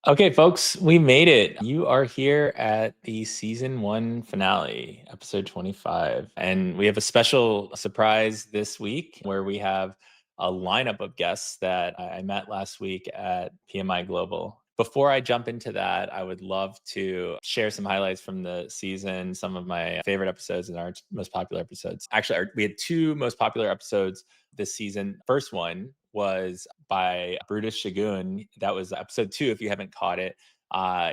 Okay, folks, we made it. You are here at the season 1 finale, episode 25. And we have a special surprise this week where we have a lineup of guests that I met last week at PMI Global. Before I jump into that, I would love to share some highlights from the season, some of my favorite episodes and our most popular episodes. Actually, we had two most popular episodes this season. First one was by Brutus Shagun. That was episode 2, if you haven't caught it.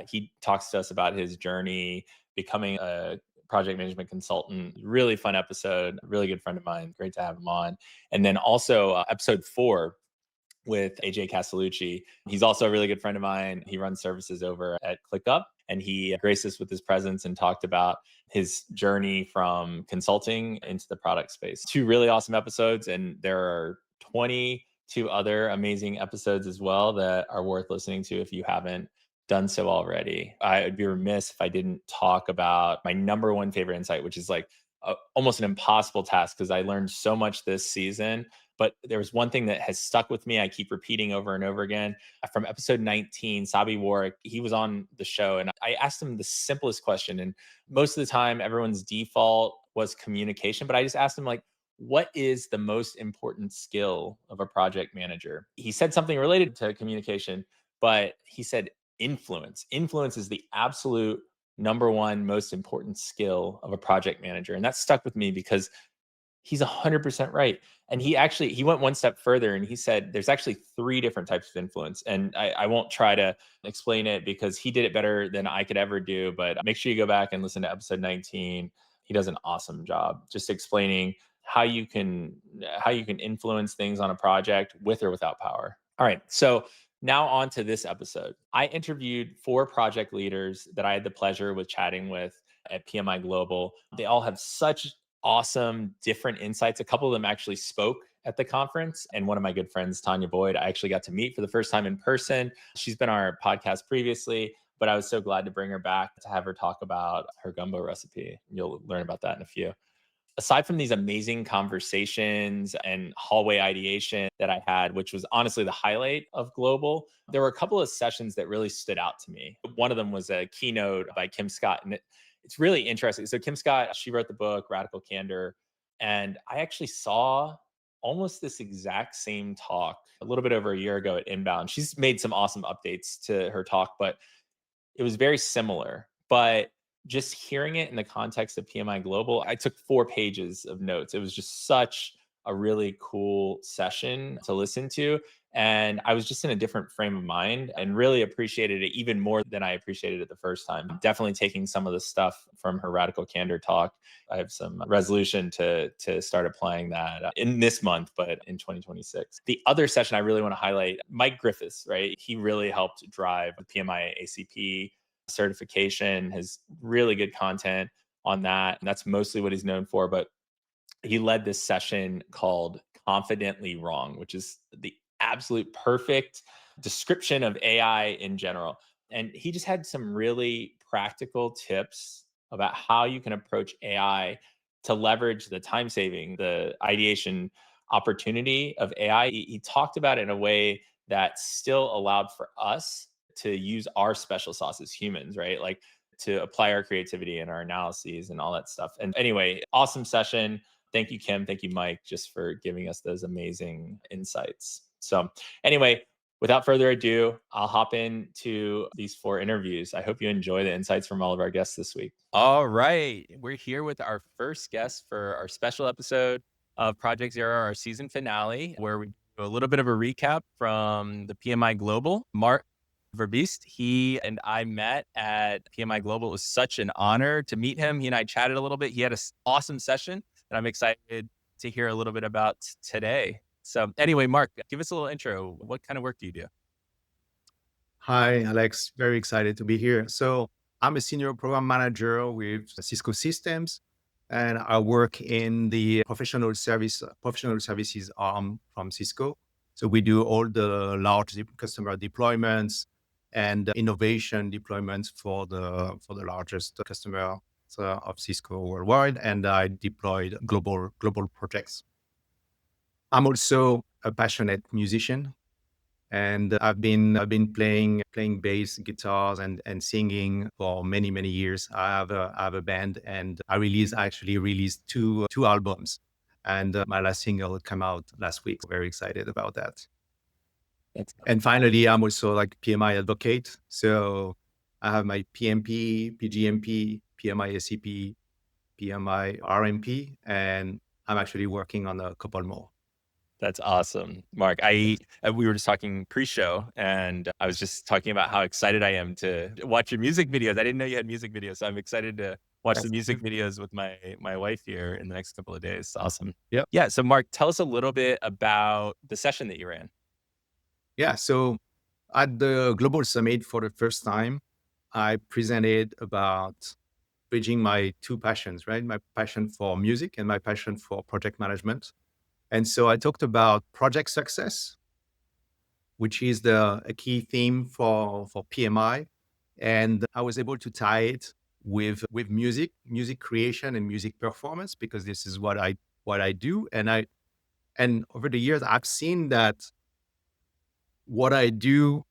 He talks to us about his journey becoming a project management consultant. Really fun episode. Really good friend of mine. Great to have him on. And then also episode 4 with AJ Castellucci. He's also a really good friend of mine. He runs services over at ClickUp, and he graced us with his presence and talked about his journey from consulting into the product space. Two really awesome episodes, and there are 22 other amazing episodes as well that are worth listening to if you haven't done so already. I would be remiss if I didn't talk about my number one favorite insight, which is like almost an impossible task because I learned so much this season. But there was one thing that has stuck with me. I keep repeating over and over again. From episode 19, Sabi Warwick, he was on the show and I asked him the simplest question. And most of the time, everyone's default was communication. But I just asked him, like, what is the most important skill of a project manager? He said something related to communication, but he said influence. Influence is the absolute number one most important skill of a project manager. And that stuck with me because he's 100% right. And he went one step further and he said there's actually 3 different types of influence. And I won't try to explain it because he did it better than I could ever do. But make sure you go back and listen to episode 19. He does an awesome job just explaining how you can influence things on a project with or without power. All right. So now on to this episode. I interviewed 4 project leaders that I had the pleasure with chatting with at PMI Global. They all have such awesome different insights. A couple of them actually spoke at the conference. And one of my good friends, Tanya Boyd, I actually got to meet for the first time in person. She's been on our podcast previously, but I was so glad to bring her back to have her talk about her gumbo recipe. You'll learn about that in a few. Aside from these amazing conversations and hallway ideation that I had, which was honestly the highlight of Global, there were a couple of sessions that really stood out to me. One of them was a keynote by Kim Scott, and it's really interesting. So Kim Scott, she wrote the book Radical Candor, and I actually saw almost this exact same talk a little bit over a year ago at Inbound. She's made some awesome updates to her talk, but it was very similar. But just hearing it in the context of PMI Global, I took 4 pages of notes. It was just such a really cool session to listen to. And I was just in a different frame of mind and really appreciated it even more than I appreciated it the first time. Definitely taking some of the stuff from her Radical Candor talk. I have some resolution to start applying that in this month, but in 2026. The other session I really want to highlight, Mike Griffiths, right? He really helped drive the PMI ACP certification, has really good content on that. And that's mostly what he's known for. But he led this session called Confidently Wrong, which is the absolute perfect description of AI in general. And he just had some really practical tips about how you can approach AI to leverage the time saving, the ideation opportunity of AI. He talked about it in a way that still allowed for us to use our special sauce as humans, right? Like to apply our creativity and our analyses and all that stuff. And anyway, awesome session. Thank you, Kim. Thank you, Mike, just for giving us those amazing insights. So, anyway, without further ado, I'll hop into these 4 interviews. I hope you enjoy the insights from all of our guests this week. All right. We're here with our first guest for our special episode of Project Zero, our season finale, where we do a little bit of a recap from the PMI Global. Mark Verbist, he and I met at PMI Global. It was such an honor to meet him. He and I chatted a little bit. He had an awesome session that I'm excited to hear a little bit about today. So anyway, Mark, give us a little intro. What kind of work do you do? Hi, Alex. Very excited to be here. So I'm a senior program manager with Cisco Systems, and I work in the professional services arm from Cisco. So we do all the large customer deployments and innovation deployments for the largest customer of Cisco worldwide, and I deployed global projects. I'm also a passionate musician. And I've been playing bass, guitars, and singing for many years. I have a band, and actually released two albums, and my last single came out last week. Very excited about that. That's And finally, I'm also like PMI advocate. So I have my PMP, PGMP, PMI SCP, PMI RMP, and I'm actually working on a couple more. That's awesome, Mark. We were just talking pre-show, and I was just talking about how excited I am to watch your music videos. I didn't know you had music videos, so I'm excited to watch the Yes. music videos with my wife here in the next couple of days. Awesome. Yep. Yeah. So, Mark, tell us a little bit about the session that you ran. Yeah. So at the Global Summit for the first time, I presented about bridging my two passions, right? My passion for music and my passion for project management. And so I talked about project success, which is a key theme for PMI. And I was able to tie it with music creation and music performance, because this is what I do. And over the years, I've seen that what I do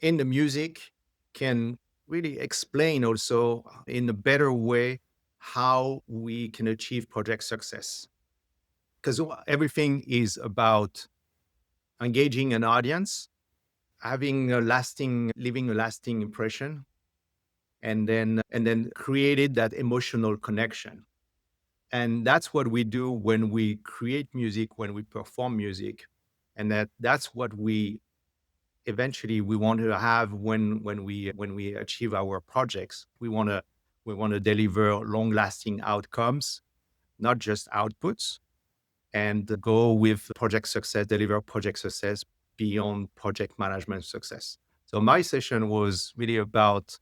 in the music can really explain also in a better way how we can achieve project success. Because everything is about engaging an audience, leaving a lasting impression, and then created that emotional connection. And that's what we do when we create music, when we perform music. And that's what we eventually we want to have when we achieve our projects. We want to deliver long lasting outcomes, not just outputs, and go with project success, deliver project success beyond project management success. So my session was really about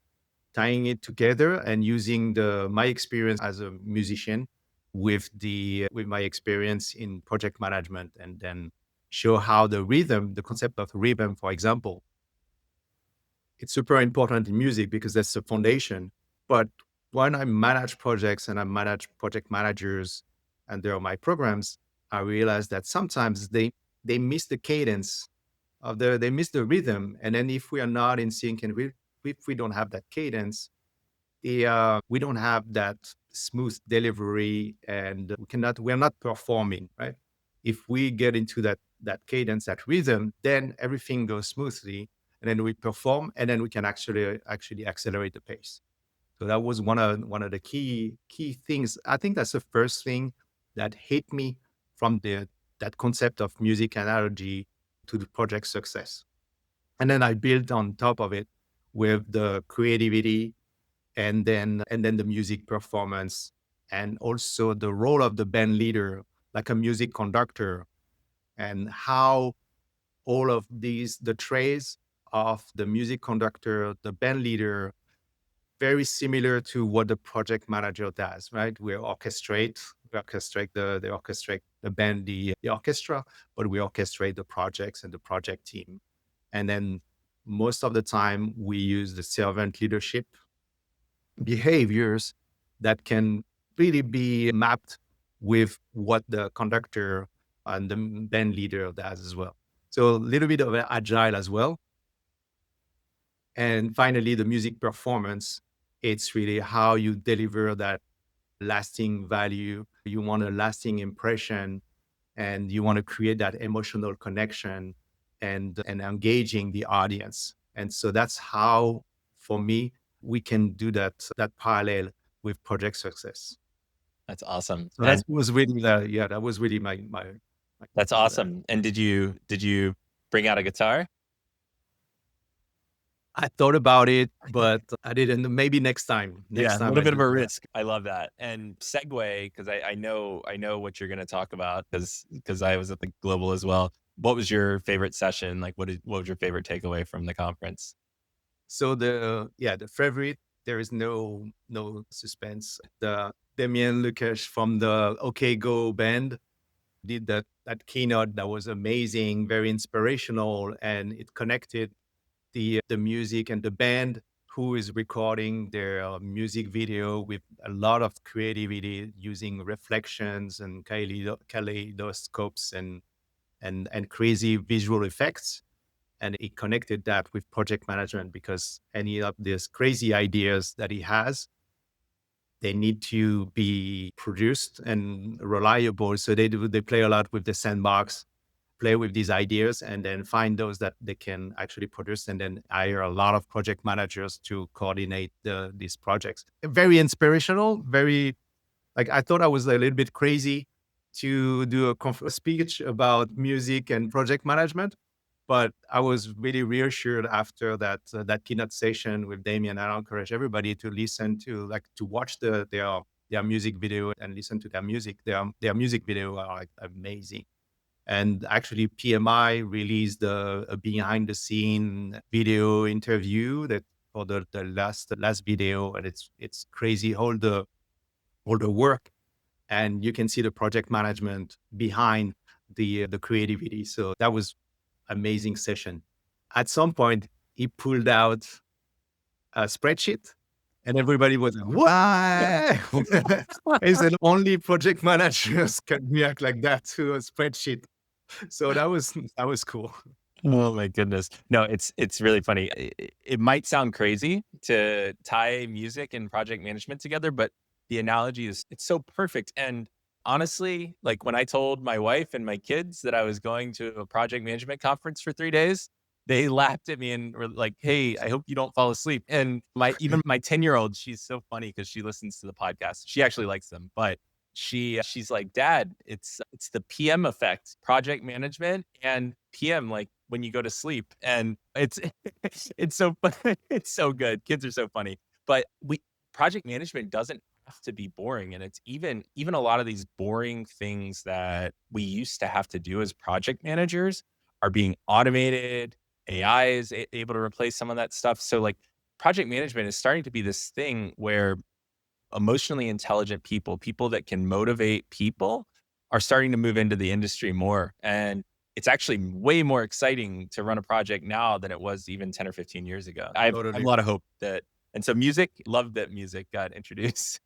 tying it together and using the my experience as a musician with my experience in project management, and then show how the concept of rhythm, for example, it's super important in music because that's the foundation. But when I manage projects and I manage project managers and they're my programs, I realize that sometimes they miss the cadence they miss the rhythm. And then if we are not in sync, and if we don't have that cadence, we don't have that smooth delivery, and we're not performing, right? If we get into that cadence, that rhythm, then everything goes smoothly, and then we perform, and then we can actually accelerate the pace. So that was one of the key things. I think that's the first thing that hit me from the that concept of music analogy to the project success. And then I built on top of it with the creativity, and then the music performance, and also the role of the band leader, like a music conductor, and how all of these the traits of the music conductor, the band leader, very similar to what the project manager does, right? We orchestrate the band, the orchestra, but we orchestrate the projects and the project team. And then most of the time we use the servant leadership behaviors that can really be mapped with what the conductor and the band leader does as well. So a little bit of agile as well. And finally, the music performance, it's really how you deliver that lasting value. You want a lasting impression, and you want to create that emotional connection, and engaging the audience. And so that's how, for me, we can do that parallel with project success. That's awesome. So And that was really my that's for that. awesome. And did you bring out a guitar? I thought about it, but I didn't. Maybe next time. Yeah, Next a time little I bit of do a that. risk. I love that. And segue, because I know what you're gonna talk about, because I was at the global as well. What was your favorite session? Like what was your favorite takeaway from the conference? So the favorite, there is no suspense. The Damien Lukash from the OK Go band did that keynote that was amazing, very inspirational, and it connected the music and the band who is recording their music video with a lot of creativity, using reflections and kaleidoscopes, and crazy visual effects. And he connected that with project management because any of these crazy ideas that he has, they need to be produced and reliable. So they play a lot with the sandbox, play with these ideas, and then find those that they can actually produce, and then hire a lot of project managers to coordinate these projects. Very inspirational. Very, like, I thought I was a little bit crazy to do a speech about music and project management, but I was really reassured after that keynote session with Damien. I encourage everybody to listen to, like, to watch their music video and listen to their music. Their music video are like amazing. And actually, PMI released a behind the scene video interview that for the last video, and it's crazy all the work, and you can see the project management behind the creativity. So that was amazing session. At some point, he pulled out a spreadsheet, and everybody was like, "Why?" He said, "Only project managers can react like that to a spreadsheet." So that was cool. Oh my goodness. No, it's really funny. It might sound crazy to tie music and project management together, but the analogy is it's so perfect. And honestly, like when I told my wife and my kids that I was going to a project management conference for 3 days, they laughed at me and were like, "Hey, I hope you don't fall asleep." And even my 10-year-old, she's so funny because she listens to the podcast. She actually likes them, but she's like, "Dad, it's the PM effect, project management and PM, like when you go to sleep." And it's it's so it's so good. Kids are so funny. But we project management doesn't have to be boring. And it's even a lot of these boring things that we used to have to do as project managers are being automated. AI is able to replace some of that stuff. So like project management is starting to be this thing where emotionally intelligent people, people that can motivate people, are starting to move into the industry more. And it's actually way more exciting to run a project now than it was even 10 or 15 years ago. I have a Totally. lot of hope that, and so music, love that music got introduced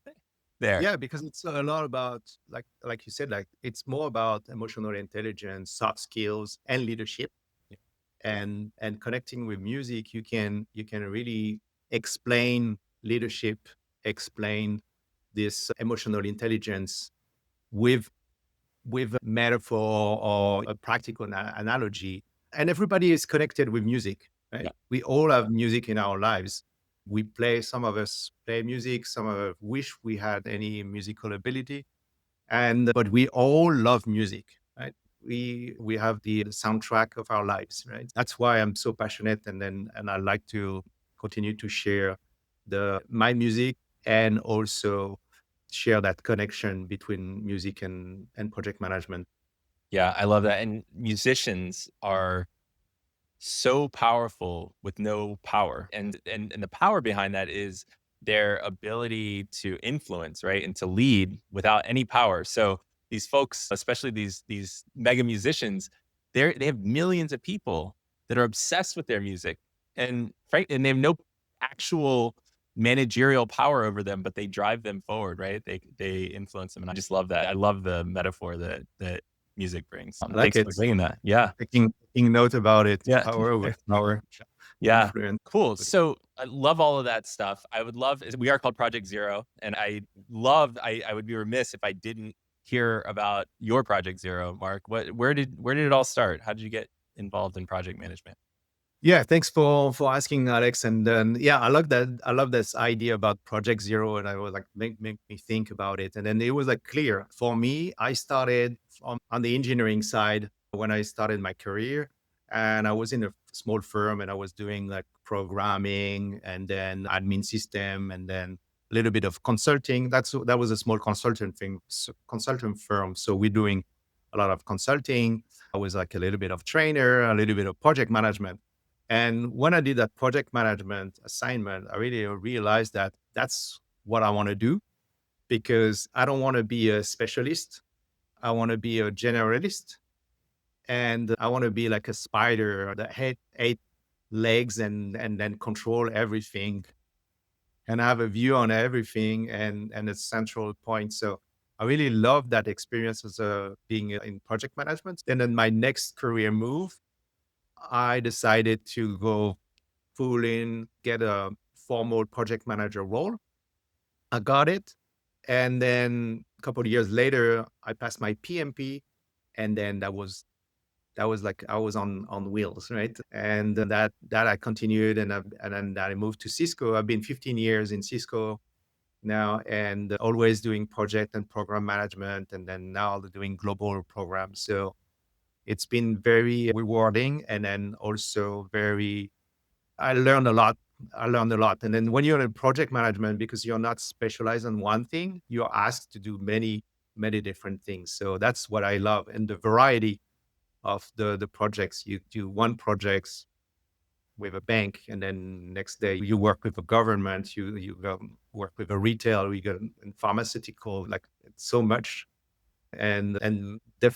there. Yeah, because it's a lot about, like you said, like it's more about emotional intelligence, soft skills, and leadership. Yeah. And connecting with music, you can really explain leadership, explain this emotional intelligence with a metaphor or a practical analogy. And everybody is connected with music, right? Yeah. We all have music in our lives. We play, some of us play music, some of us wish we had any musical ability. But we all love music, right? We have the soundtrack of our lives, right? That's why I'm so passionate, and I like to continue to share my music, and also share that connection between music and project management. Yeah, I love that. And musicians are so powerful with no power. And the power behind that is their ability to influence, right? And to lead without any power. So these folks, especially these mega musicians, they have millions of people that are obsessed with their music. And they have no actual managerial power over them, but they drive them forward, right? They influence them. And I just love that. I love the metaphor that music brings. I like Thanks for it. bringing that. Yeah. Taking note about it. Yeah. Power over power, Yeah. influence. Cool. So I love all of that stuff. I would love, we are called Project Zero. And I would be remiss if I didn't hear about your Project Zero, Mark. Where did it all start? How did you get involved in project management? Yeah, thanks for asking, Alex. And then, yeah, I love that. I love this idea about Project Zero, and I was like, make me think about it. And then it was like clear for me. I started on the engineering side when I started my career, and I was in a small firm, and I was doing like programming and then admin system, and then a little bit of consulting. That was a small consultant firm. So we're doing a lot of consulting. I was like a little bit of trainer, a little bit of project management. And when I did that project management assignment, I really realized that that's what I want to do, because I don't want to be a specialist. I want to be a generalist, and I want to be like a spider that had 8 legs, and then control everything and have a view on everything, and a central point. So I really loved that experience as being in project management. And then my next career move, I decided to go full in, get a formal project manager role. I got it. And then a couple of years later, I passed my PMP. And then that was like I was on wheels, right? And that I continued, and then I moved to Cisco. I've been 15 years in Cisco now, and always doing project and program management, and then now doing global programs. So it's been very rewarding, and then also very. I learned a lot. I learned a lot, and then when you're in project management, because you're not specialized on one thing, you're asked to do many different things. So that's what I love, and the variety of the projects. You do one projects with a bank, and then next day you work with a government. You go work with a retail. You go in pharmaceutical. Like it's so much, and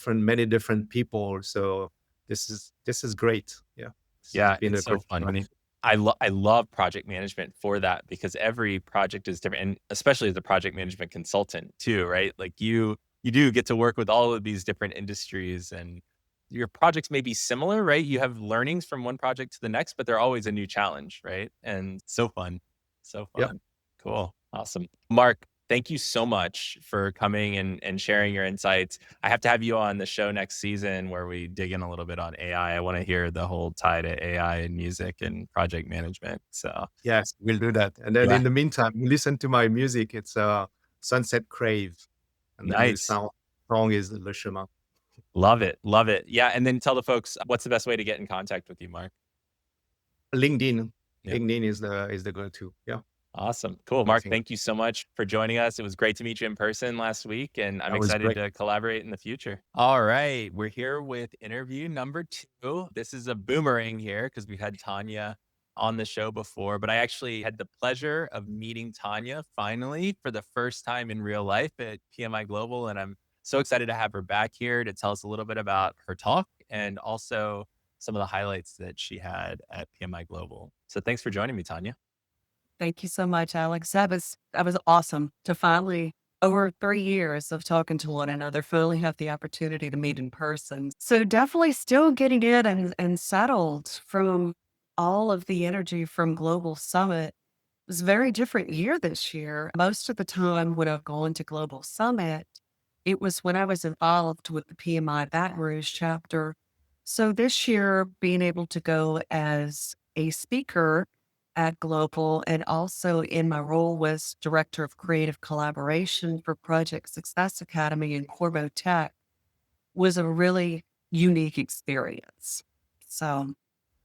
many different people. So this is great. Yeah, this has Yeah, been it's a so great fun. journey. I love project management for that because every project is different, and especially as a project management consultant too, right? Like you do get to work with all of these different industries, and your projects may be similar, right? You have learnings from one project to the next, but they're always a new challenge, right? And so fun. So Yeah, fun. Cool. Awesome. Mark, thank you so much for coming and sharing your insights. I have to have you on the show next season where we dig in a little bit on AI. I want to hear the whole tie to AI and music and project management. So yes, we'll do that. And then yeah, in the meantime, listen to my music. It's Sunset Crave, and the new nice. song is Le Chemin. Love it. Love it. Yeah. And then tell the folks what's the best way to get in contact with you, Mark? LinkedIn. Yeah. LinkedIn is the go-to. Yeah, Awesome. Cool. I Mark, think thank you so much for joining us. It was great to meet you in person last week, and I'm that was excited great. to collaborate in the future. All right. We're here with interview number 2. This is a boomerang here because we've had Tanya on the show before, but I actually had the pleasure of meeting Tanya finally for the first time in real life at PMI Global. And I'm so excited to have her back here to tell us a little bit about her talk and also some of the highlights that she had at PMI Global. So thanks for joining me, Tanya. Thank you so much, Alex. That was awesome to finally, over 3 years of talking to one another, finally have the opportunity to meet in person. So definitely still getting in and settled from all of the energy from Global Summit. It was a very different year this year. Most of the time when I've gone to Global Summit, it was when I was involved with the PMI Baton Rouge chapter. So this year, being able to go as a speaker at Global and also in my role was Director of Creative Collaboration for Project Success Academy in Corbo Tech was a really unique experience. So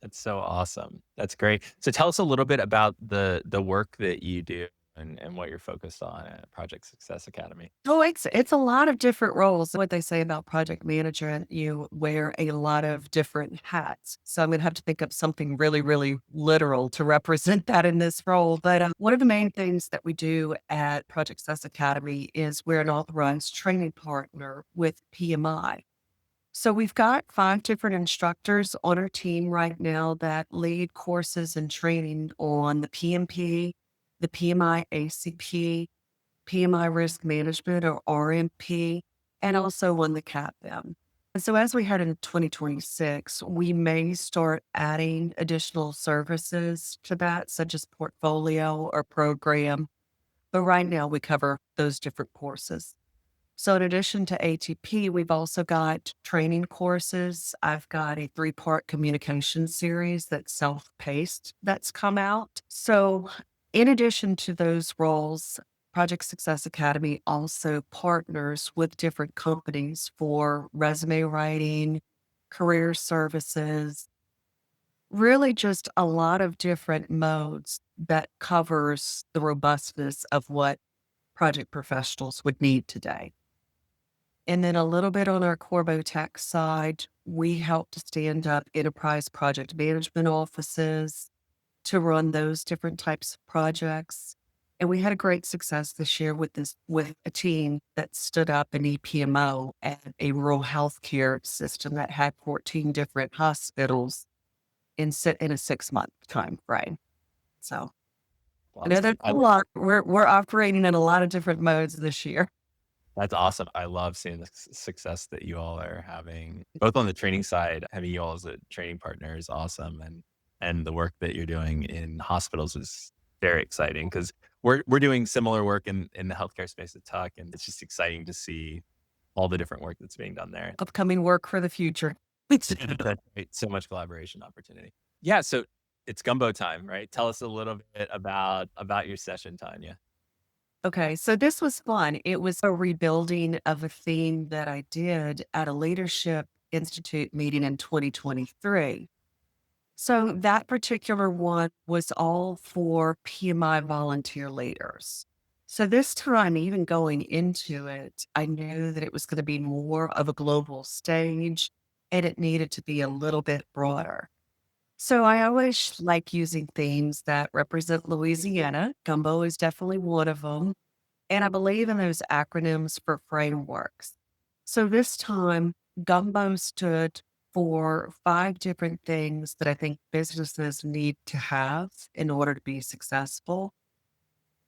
That's so awesome. That's great. So tell us a little bit about the work that you do and what you're focused on at Project Success Academy. oh, it's a lot of different roles. What they say about project management, you wear a lot of different hats. So I'm going to have to think of something really, really literal to represent that in this role. But one of the main things that we do at Project Success Academy is we're an authorized training partner with PMI. So we've got 5 different instructors on our team right now that lead courses and training on the PMP, the PMI ACP, PMI risk management or RMP, and also on the CAPM. And so as we head into 2026, we may start adding additional services to that, such as portfolio or program. But right now we cover those different courses. So in addition to ATP, we've also got training courses. I've got a 3-part communication series that's self-paced that's come out. So in addition to those roles, Project Success Academy also partners with different companies for resume writing, career services, really just a lot of different modes that covers the robustness of what project professionals would need today. And then a little bit on our Corbo Tech side, we help to stand up enterprise project management offices to run those different types of projects. And we had a great success this year with a team that stood up an EPMO at a rural healthcare system that had 14 different hospitals in a 6-month time frame. So I know Awesome. that's a lot. We're operating in a lot of different modes this year. That's awesome. I love seeing the success that you all are having, both on the training side. Having you all as a training partner is awesome, and the work that you're doing in hospitals is very exciting because we're doing similar work in the healthcare space at Tuck, and it's just exciting to see all the different work that's being done there. Upcoming work for the future. That's great. So much collaboration opportunity. Yeah. So it's gumbo time, right? Tell us a little bit about your session, Tanya. Okay, so this was fun. It was a rebuilding of a theme that I did at a Leadership Institute meeting in 2023. So that particular one was all for PMI volunteer leaders. So this time, even going into it, I knew that it was going to be more of a global stage and it needed to be a little bit broader. So I always like using themes that represent Louisiana. Gumbo is definitely one of them. And I believe in those acronyms for frameworks. So this time, Gumbo stood for 5 different things that I think businesses need to have in order to be successful.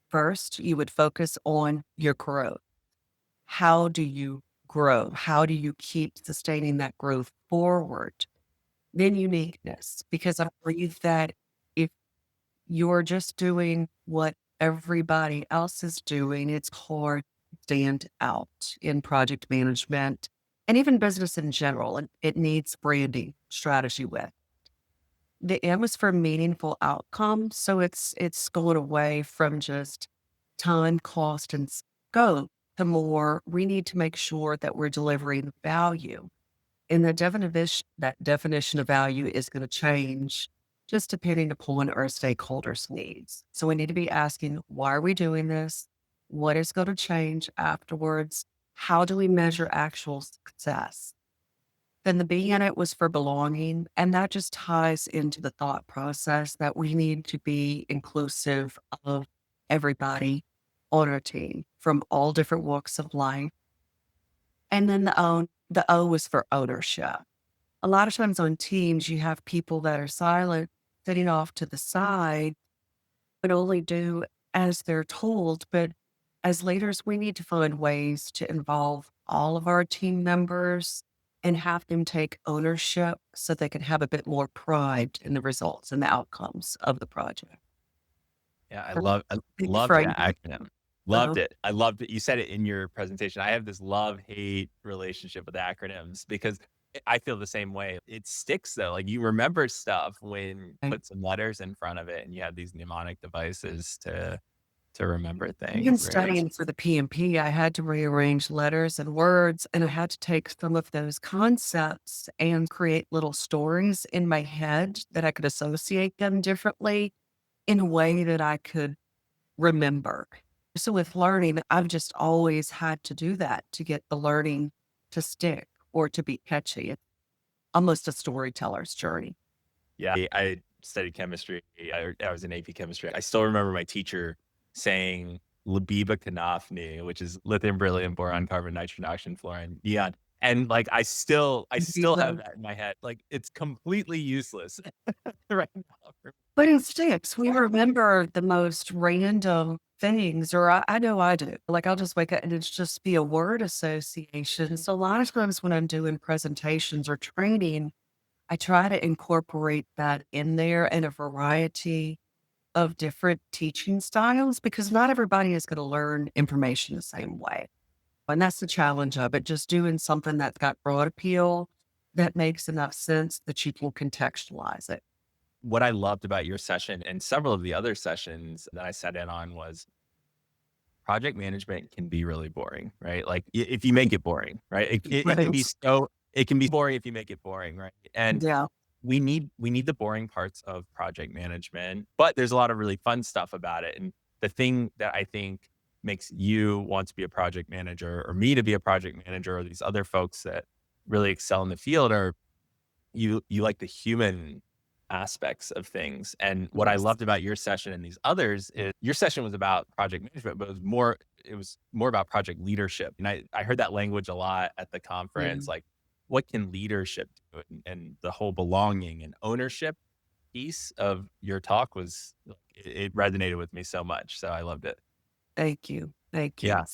First, you would focus on your growth. How do you grow? How do you keep sustaining that growth forward? Then uniqueness, because I believe that if you're just doing what everybody else is doing, it's hard to stand out in project management and even business in general. And it needs branding strategy with. The M is for meaningful outcomes. So it's going away from just time, cost, and scope to more, we need to make sure that we're delivering value. And that definition of value is going to change just depending upon our stakeholders' needs. So we need to be asking, why are we doing this? What is going to change afterwards? How do we measure actual success? Then the B in it was for belonging. And that just ties into the thought process that we need to be inclusive of everybody on our team from all different walks of life. And then the O was for ownership. A lot of times on teams, you have people that are silent, sitting off to the side, but only do as they're told. But as leaders, we need to find ways to involve all of our team members and have them take ownership so they can have a bit more pride in the results and the outcomes of the project. Yeah, I Big loved that framework. acronym. Loved it. I loved it. You said it in your presentation. I have this love-hate relationship with acronyms because I feel the same way. It sticks though. Like you remember stuff when you Right. put some letters in front of it and you have these mnemonic devices to remember Even things, right? studying for the PMP, I had to rearrange letters and words, and I had to take some of those concepts and create little stories in my head that I could associate them differently in a way that I could remember. So with learning, I've just always had to do that to get the learning to stick or to be catchy. It's almost a storyteller's journey. Yeah, I studied chemistry. I was in AP chemistry. I still remember my teacher saying Labiba Kanafni, which is lithium, beryllium, boron, carbon, nitrogen, oxygen, fluorine, neon. And like I still have that in my head. Like it's completely useless right now. But it sticks. We remember the most random things, or I know I do. Like I'll just wake up and it's just be a word association. So a lot of times when I'm doing presentations or training, I try to incorporate that in there in a variety of different teaching styles because not everybody is going to learn information the same way. And that's the challenge of it, just doing something that's got broad appeal that makes enough sense that you can contextualize it. What I loved about your session and several of the other sessions that I sat in on was project management can be really boring, right? Like if you make it boring, right? It can be Right. it can be boring if you make it boring, right? And Yeah. we need the boring parts of project management, but there's a lot of really fun stuff about it. And the thing that I think makes you want to be a project manager or me to be a project manager or these other folks that really excel in the field are you like the human aspects of things. And what I Yes. loved about your session and these others is your session was about project management, but it was more about project leadership. And I heard that language a lot at the Yeah. conference, like what can leadership do? And the whole belonging and ownership piece of your talk was it resonated with me so much. So I loved it. Thank you. Thank you. Yeah.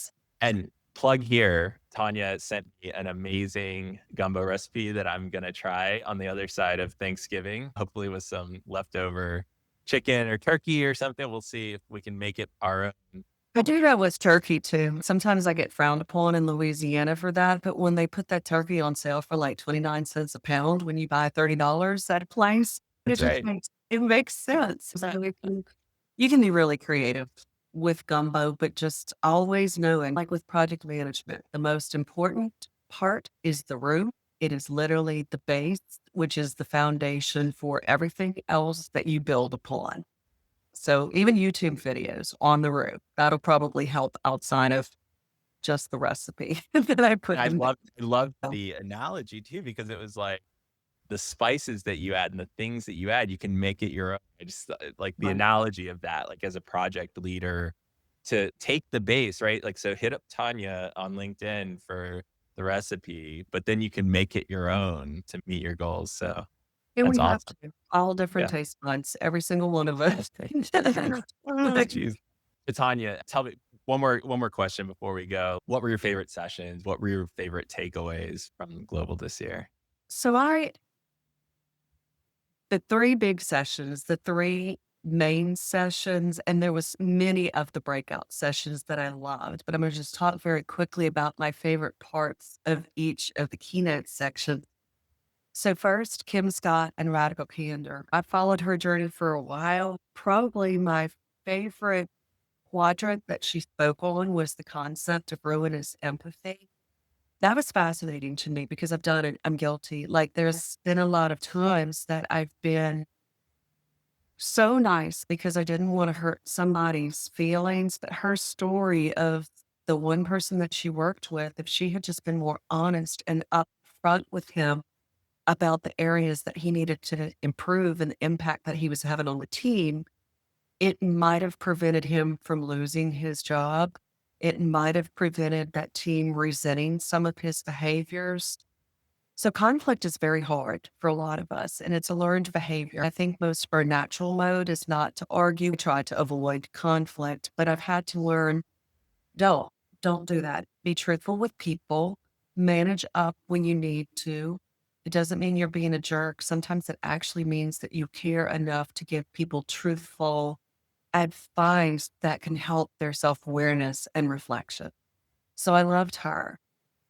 And plug here, Tanya sent me an amazing gumbo recipe that I'm going to try on the other side of Thanksgiving, hopefully with some leftover chicken or turkey or something. We'll see if we can make it our own. I do that with turkey too. Sometimes I get frowned upon in Louisiana for that, but when they put that turkey on sale for like 29 cents a pound when you buy $30 at a place, That's right. it makes sense. So you can be really creative with gumbo, but just always knowing, like with project management, the most important part is the root. It is literally the base, which is the foundation for everything else that you build upon. So even YouTube videos on the root, that'll probably help outside of just the recipe that I put I in there. love the analogy too, because it was like the spices that you add and the things that you add, you can make it your own. I just like the Right. analogy of that, like as a project leader, to take the base, right? Like, so hit up Tanya on LinkedIn for the recipe, but then you can make it your own to meet your goals. So And that's we have awesome. to, all different Yeah. taste buds, every single one of us. Jeez. So Tanya, tell me one more question before we go. What were your favorite sessions? What were your favorite takeaways from Global this year? So the three big sessions, the three main sessions, and there was many of the breakout sessions that I loved, but I'm going to just talk very quickly about my favorite parts of each of the keynote sections. So first, Kim Scott and Radical Candor. I followed her journey for a while. Probably my favorite quadrant that she spoke on was the concept of ruinous empathy. That was fascinating to me because I've done it. I'm guilty. Like there's been a lot of times that I've been so nice because I didn't want to hurt somebody's feelings. But her story of the one person that she worked with, if she had just been more honest and upfront with him about the areas that he needed to improve and the impact that he was having on the team, it might have prevented him from losing his job. It might have prevented that team resenting some of his behaviors. So conflict is very hard for a lot of us, and it's a learned behavior. I think most of our natural mode is not to argue, try to avoid conflict, but I've had to learn, don't, don't do that. Be truthful with people, manage up when you need to. It doesn't mean you're being a jerk. Sometimes it actually means that you care enough to give people truthful advice that can help their self-awareness and reflection. So I loved her.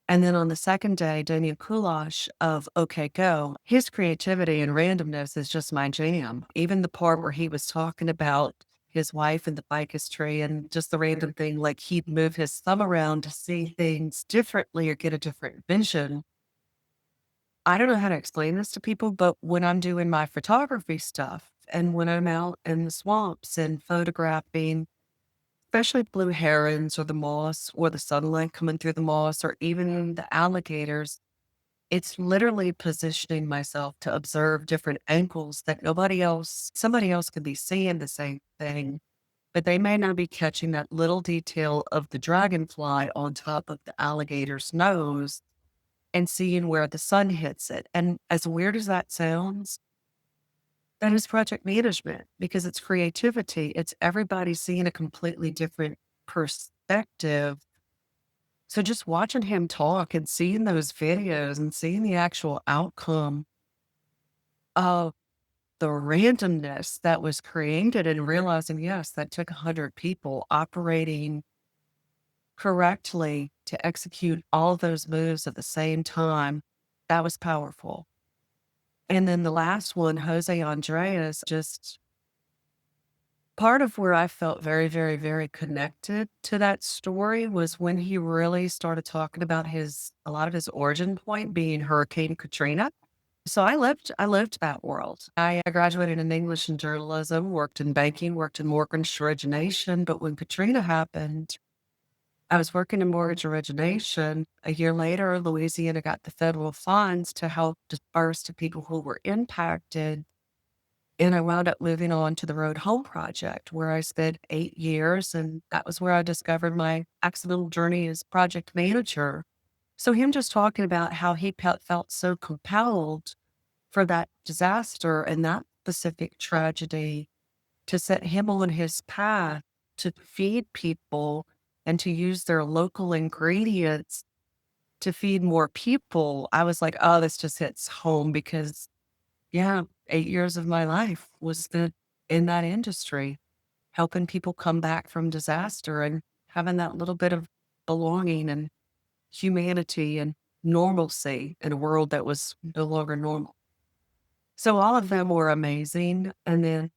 And then on the second day, Daniel Kulash of OK Go, his creativity and randomness is just my jam. Even the part where he was talking about his wife and the ficus tree and just the random thing, like he'd move his thumb around to see things differently or get a different vision. I don't know how to explain this to people, but when I'm doing my photography stuff and when I'm out in the swamps and photographing, especially blue herons or the moss or the sunlight coming through the moss or even the alligators, it's literally positioning myself to observe different angles that somebody else could be seeing the same thing, but they may not be catching that little detail of the dragonfly on top of the alligator's nose and seeing where the sun hits it. And as weird as that sounds, that is project management because it's creativity. It's everybody seeing a completely different perspective. So just watching him talk and seeing those videos and seeing the actual outcome of the randomness that was created and realizing, yes, that took 100 people operating correctly to execute all of those moves at the same time. That was powerful. And then the last one, Jose Andres, just part of where I felt very, very, very connected to that story was when he really started talking about a lot of his origin point being Hurricane Katrina. So I lived that world. I graduated in English and journalism, worked in banking, worked in mortgage origination. But when Katrina happened, I was working in mortgage origination. A year later, Louisiana got the federal funds to help disperse to people who were impacted. And I wound up moving on to the Road Home Project, where I spent 8 years. And that was where I discovered my accidental journey as project manager. So him just talking about how he felt so compelled for that disaster and that specific tragedy to set him on his path to feed people and to use their local ingredients to feed more people, I was like, oh, this just hits home because, yeah, 8 years of my life was spent in that industry, helping people come back from disaster and having that little bit of belonging and humanity and normalcy in a world that was no longer normal. So all of them were amazing. And then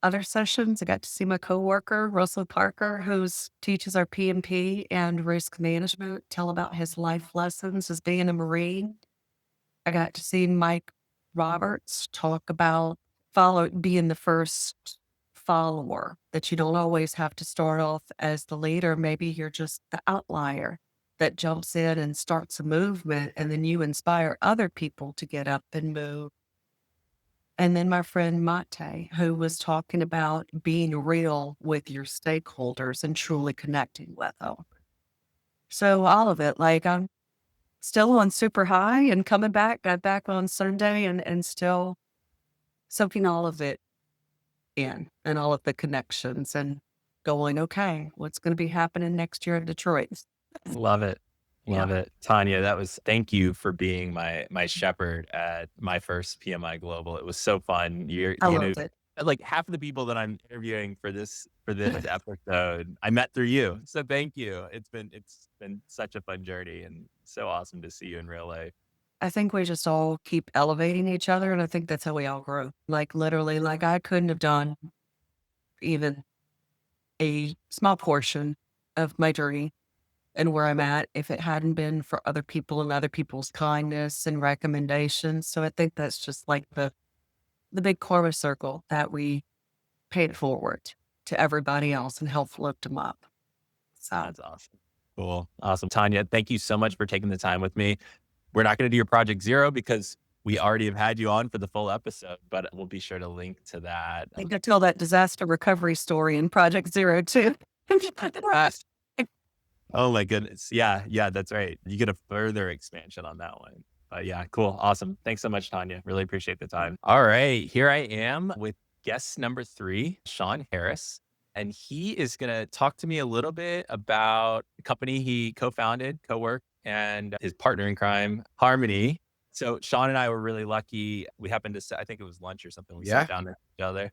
other sessions, I got to see my coworker, Russell Parker, who's teaches our PMP and risk management, tell about his life lessons as being a Marine. I got to see Mike Roberts talk about being the first follower, that you don't always have to start off as the leader. Maybe you're just the outlier that jumps in and starts a movement, and then you inspire other people to get up and move. And then my friend Mate, who was talking about being real with your stakeholders and truly connecting with them. So all of it, like I'm still on super high and coming back, got back on Sunday and still soaking all of it in and all of the connections and going, okay, what's going to be happening next year in Detroit? Love it. Yeah, Love it. Tanya, thank you for being my shepherd at my first PMI Global. It was so fun. I love it. Like half of the people that I'm interviewing for this episode, I met through you. So thank you. It's been such a fun journey and so awesome to see you in real life. I think we just all keep elevating each other. And I think that's how we all grow. Like literally, like I couldn't have done even a small portion of my journey and where I'm at if it hadn't been for other people and other people's kindness and recommendations. So I think that's just like the big karma circle that we pay it forward to everybody else and help lift them up. So That's awesome. Cool. Awesome. Tanya, thank you so much for taking the time with me. We're not going to do your Project Zero because we already have had you on for the full episode, but we'll be sure to link to that. I think I tell that disaster recovery story in Project Zero too. Oh my goodness. Yeah. Yeah, that's right. You get a further expansion on that one. But yeah, cool. Awesome. Thanks so much, Tanya. Really appreciate the time. All right. Here I am with guest number 3, Shawn Harris. And he is going to talk to me a little bit about the company he co-founded, co-work, and his partner in crime, Harmony. So Shawn and I were really lucky. We happened to, I think it was lunch or something. We sat down next to each other.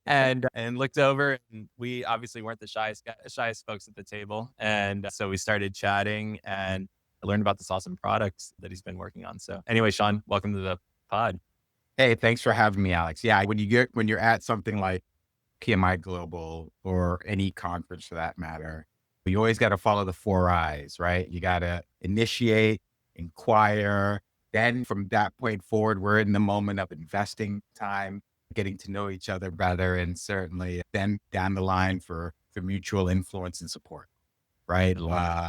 and looked over, and we obviously weren't the shyest folks at the table. And so we started chatting, and I learned about this awesome product that he's been working on. So anyway, Shawn, welcome to the pod. Hey, thanks for having me, Alex. Yeah, when you're at something like PMI Global or any conference for that matter, you always got to follow the 4 I's, right? You got to initiate, inquire. Then from that point forward, we're in the moment of investing time, getting to know each other better, and certainly then down the line for mutual influence and support, right?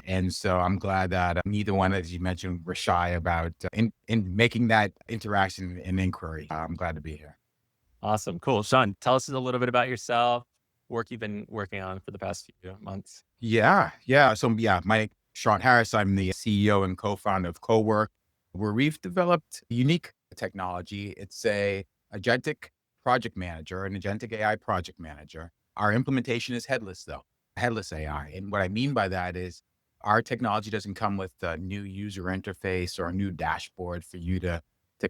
And so I'm glad that neither one, as you mentioned, were shy about in making that interaction and inquiry. I'm glad to be here. Awesome. Cool. Shawn, tell us a little bit about yourself, work you've been working on for the past few months. Yeah. So my Shawn Harris, I'm the CEO and co-founder of CoWork, where we've developed unique technology. It's a agentic project manager, an agentic AI project manager. Our implementation is headless though, headless AI. And what I mean by that is our technology doesn't come with a new user interface or a new dashboard for you to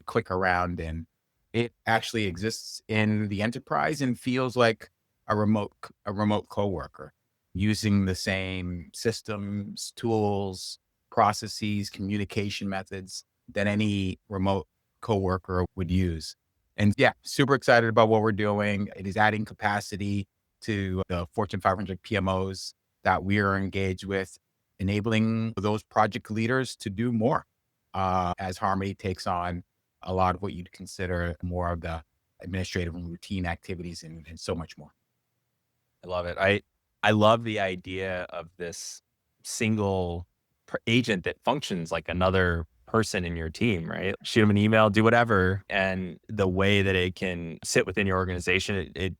click around in. It actually exists in the enterprise and feels like a remote coworker using the same systems, tools, processes, communication methods that any remote coworker would use. And yeah, super excited about what we're doing. It is adding capacity to the Fortune 500 PMOs that we are engaged with, enabling those project leaders to do more as Harmony takes on a lot of what you'd consider more of the administrative and routine activities and so much more. I love it. I love the idea of this single agent that functions like another person in your team, right? Shoot them an email, do whatever. And the way that it can sit within your organization, it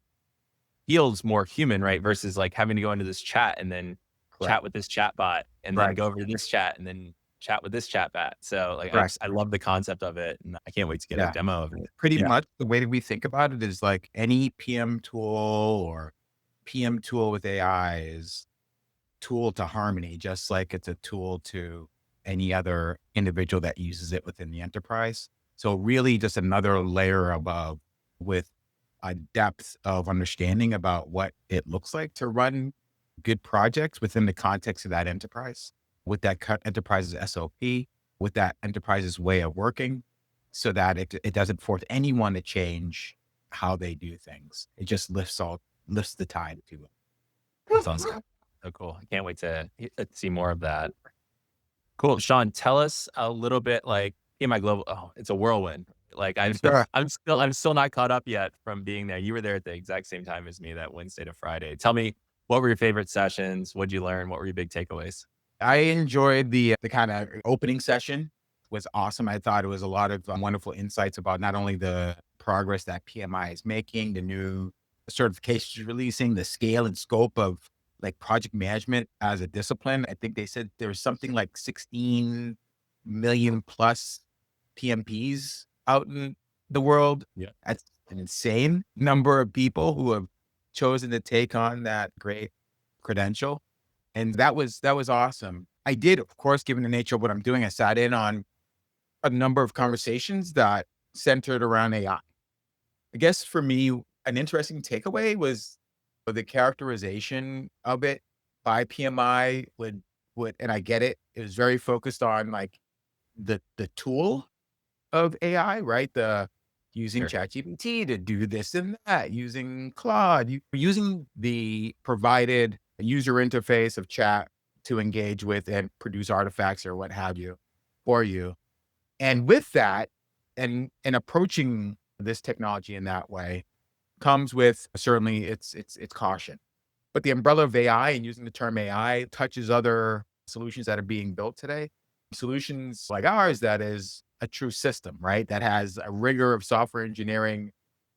feels more human, right? Versus like having to go into this chat and then chat with this chat bot and then go over to this chat and then chat with this chat bot. So like, I love the concept of it, and I can't wait to get a demo of it. Pretty much the way that we think about it is like any PM tool or PM tool with AI is tool to Harmony, just like it's a tool to any other individual that uses it within the enterprise. So really just another layer above with a depth of understanding about what it looks like to run good projects within the context of that enterprise, with that enterprise's SOP, with that enterprise's way of working, so that it doesn't force anyone to change how they do things. It just lifts the tide, if you will. That sounds so cool. I can't wait to see more of that. Cool. Shawn, tell us a little bit like PMI Global. Oh, it's a whirlwind. Like Sure. I'm still not caught up yet from being there. You were there at the exact same time as me, that Wednesday to Friday. Tell me, what were your favorite sessions? What'd you learn? What were your big takeaways? I enjoyed the kind of opening session. Was awesome. I thought it was a lot of wonderful insights about not only the progress that PMI is making, the new certifications releasing, the scale and scope of like project management as a discipline. I think they said there was something like 16 million plus PMPs out in the world. Yeah. That's an insane number of people who have chosen to take on that great credential. And that was awesome. I did, of course, given the nature of what I'm doing, I sat in on a number of conversations that centered around AI. I guess for me, an interesting takeaway was the characterization of it by PMI and I get it. It was very focused on like the tool of AI, right? The using Sure. ChatGPT to do this and that, using Claude, using the provided user interface of chat to engage with and produce artifacts or what have you for you. And with that, and approaching this technology in that way comes with certainly its caution. But the umbrella of AI and using the term AI touches other solutions that are being built today. Solutions like ours that is a true system, right? That has a rigor of software engineering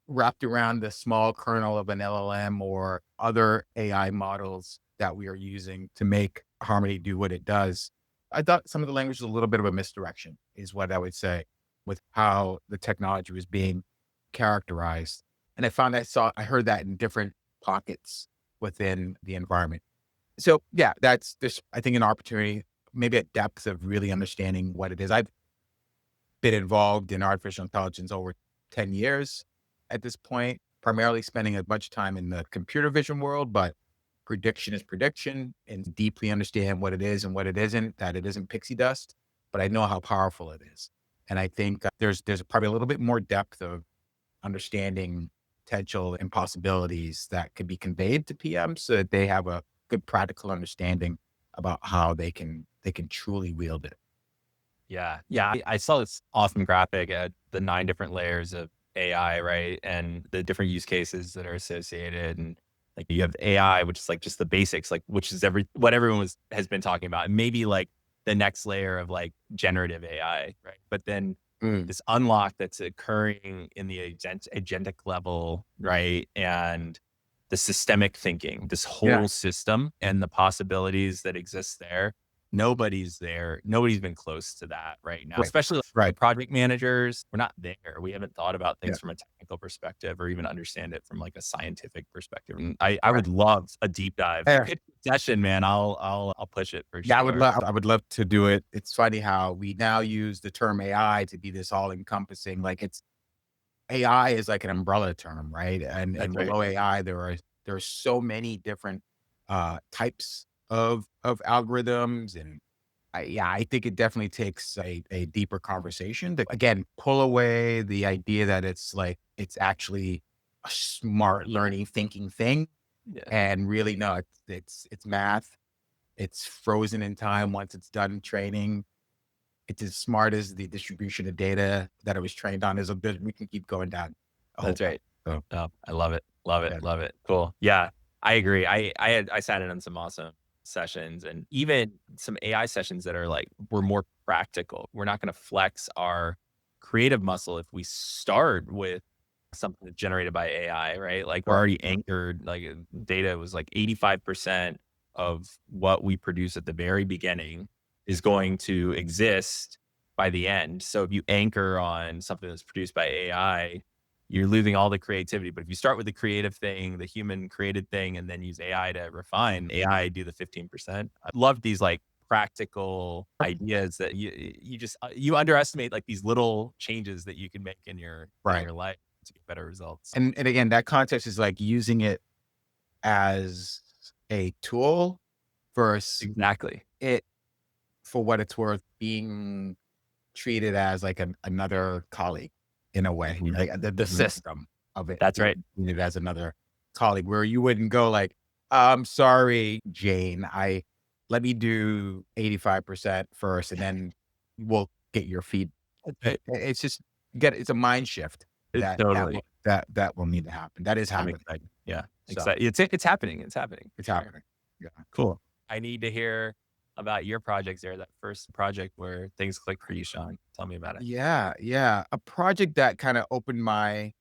wrapped around the small kernel of an LLM or other AI models that we are using to make Harmony do what it does. I thought some of the language was a little bit of a misdirection, is what I would say, with how the technology was being characterized. And I heard that in different pockets within the environment. So yeah, that's just, I think, an opportunity, maybe a depth of really understanding what it is. I've been involved in artificial intelligence over 10 years at this point, primarily spending a bunch of time in the computer vision world, but prediction is prediction, and deeply understand what it is and what it isn't, that it isn't pixie dust, but I know how powerful it is. And I think there's probably a little bit more depth of understanding potential and possibilities that could be conveyed to PMs so that they have a good practical understanding about how they can truly wield it. Yeah. Yeah. I saw this awesome graphic at the 9 different layers of AI, right? And the different use cases that are associated. And like you have AI, which is like just the basics, like which is what everyone has been talking about. And maybe like the next layer of like generative AI, right? But then this unlock that's occurring in the agentic level, right? And the systemic thinking, this whole system and the possibilities that exist there. Nobody's there. Nobody's been close to that right now, especially like project managers. We're not there. We haven't thought about things from a technical perspective or even understand it from like a scientific perspective. And I would love a deep dive session, man. I'll push it for sure. Yeah, I would love to do it. It's funny how we now use the term AI to be this all encompassing, like AI is like an umbrella term, right? And below AI, there are so many different types of algorithms. And I think it definitely takes a deeper conversation to, again, pull away the idea that it's actually a smart learning thinking thing. Yeah. And really, no, it's math. It's frozen in time once it's done training. It's as smart as the distribution of data that it was trained on is a bit. We can keep going down. That's right. So. Oh, I love it. Love it. Yeah. Love it. Cool. Yeah, I agree. I sat in on some awesome sessions and even some AI sessions that are like, we're more practical. We're not going to flex our creative muscle if we start with something that's generated by AI, right? Like we're already anchored, like data was like 85% of what we produce at the very beginning is going to exist by the end. So if you anchor on something that's produced by AI, you're losing all the creativity. But if you start with the creative thing, the human created thing, and then use AI to refine, AI do the 15%. I love these like practical ideas that you just you underestimate like these little changes that you can make in your life to get better results. And again, that context is like using it as a tool versus Exactly. it, for what it's worth, being treated as like another colleague in a way, like the system of it. That's right. Treated as another colleague, where you wouldn't go like, I'm sorry, Jane, let me do 85% first, and then we'll get your feed. It's just it's a mind shift that Totally. that will need to happen. That is I'm happening. excited. Yeah. So, Excited. It's happening. It's happening. it's happening. Yeah. Cool. I need to hear about your projects there, that first project where things clicked for you, Shawn. Tell me about it. Yeah. Yeah. A project that kind of opened my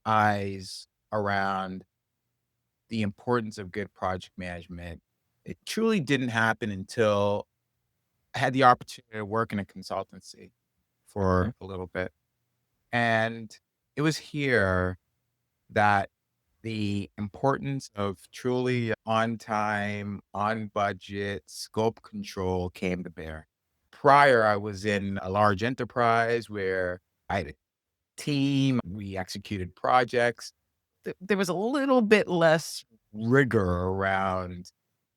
eyes around the importance of good project management. It truly didn't happen until I had the opportunity to work in a consultancy for a little bit. And it was here that the importance of truly on time, on budget, scope control came to bear. Prior, I was in a large enterprise where I had a team, we executed projects. There was a little bit less rigor around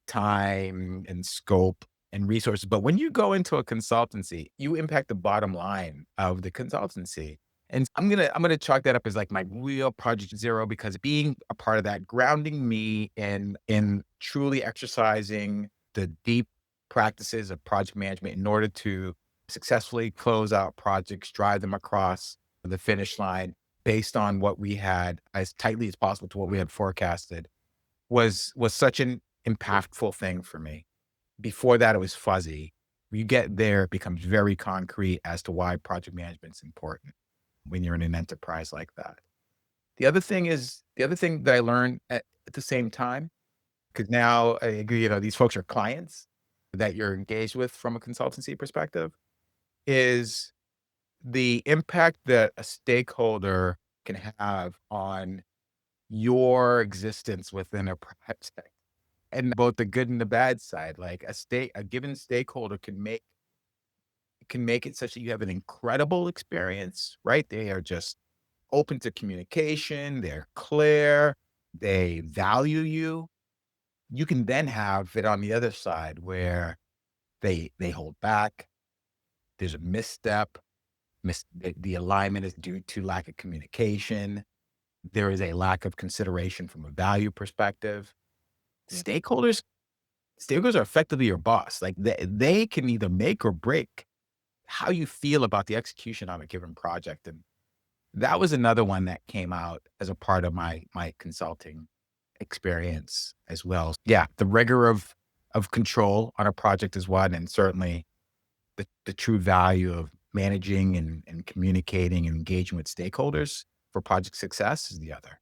time and scope and resources. But when you go into a consultancy, you impact the bottom line of the consultancy. And I'm gonna chalk that up as like my real project zero, because being a part of that, grounding me in truly exercising the deep practices of project management in order to successfully close out projects, drive them across the finish line based on what we had, as tightly as possible to what we had forecasted, was such an impactful thing for me. Before that, it was fuzzy. You get there, it becomes very concrete as to why project management is important when you're in an enterprise like that. The other thing that I learned at the same time, because now I agree, these folks are clients that you're engaged with from a consultancy perspective, is the impact that a stakeholder can have on your existence within a project, and both the good and the bad side. Like a given stakeholder can make it such that you have an incredible experience, right? They are just open to communication, they're clear, they value you. You can then have it on the other side where they hold back, there's a misstep, the alignment is due to lack of communication, there is a lack of consideration from a value perspective. Stakeholders are effectively your boss. Like they can either make or break how you feel about the execution on a given project. And that was another one that came out as a part of my consulting experience as well. Yeah, the rigor of control on a project is one, and certainly the true value of managing and communicating and engaging with stakeholders for project success is the other.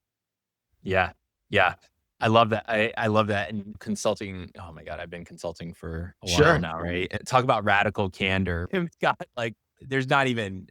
Yeah. Yeah. I love that. I love that. And consulting, oh my God, I've been consulting for a while now, right? And talk about radical candor. It's got like, there's not even